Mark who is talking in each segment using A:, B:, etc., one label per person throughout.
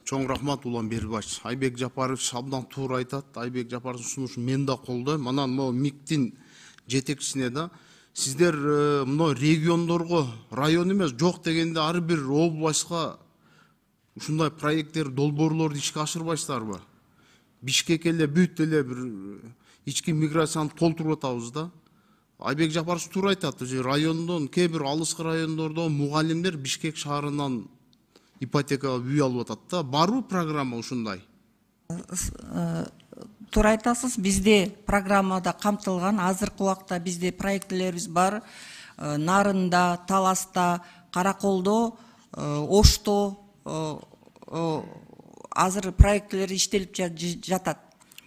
A: Чоң рахмат Улан Бербаш. Айбек Жапарович абдан туура айтат. Айбек Жапарович сунушун мен да колдойм. Анан могу МИКтин жетекчисине да сиздер мына региондорго район эмес жок дегенде ар бир областка ушундай проекттер, долбоорлорду ишке ашырбайсыздарбы? Бишкекке эле бүт эле бир ички миграцияны толтуруп атабыз да. Айбек Жапарович туура айтат. Райондон, кээ бир алыскы райондордо мугалимдер Бишкек шаарынан ипотекага үй алып атат да. Барбы программа ушундай?
B: Туура айтасыз, бизде программада камтылган. Азыркы убакта бизде проектлерибиз бар. Нарында, Таласта, Караколдо, Ошто азыр проектлер иштелип жатат.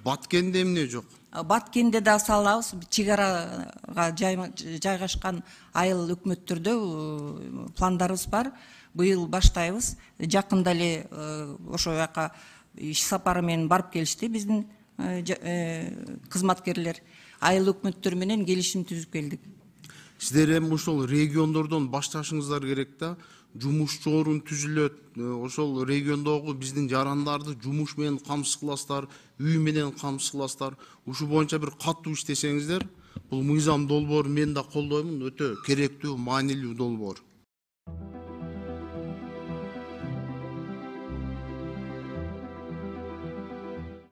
A: Баткенде эмне жок?
B: Баткенде да салабыз. Чигарага жайгашкан айыл өкмөттөрдө пландарыбыз бар. Быйыл баштайбыз. Жакында эле ошо жака иш сапары менен барып келишти биздин кызматкерлер. Айыл өкмөттөр менен келишим түзүп келдик.
A: Сиздер эми ошол региондордон башташыңыздар керек да. Жумушчу орун түзүлөт. Ошол региондогу биздин жарандарды жумуш менен камсыз кыласыздар, үй менен камсыз кыласыздар. Ушу боюнча бир каттуу иштесеңиздер, бул мыйзам долбоорун мен да колдоймун. Өтө керектүү, маанилүү долбоор.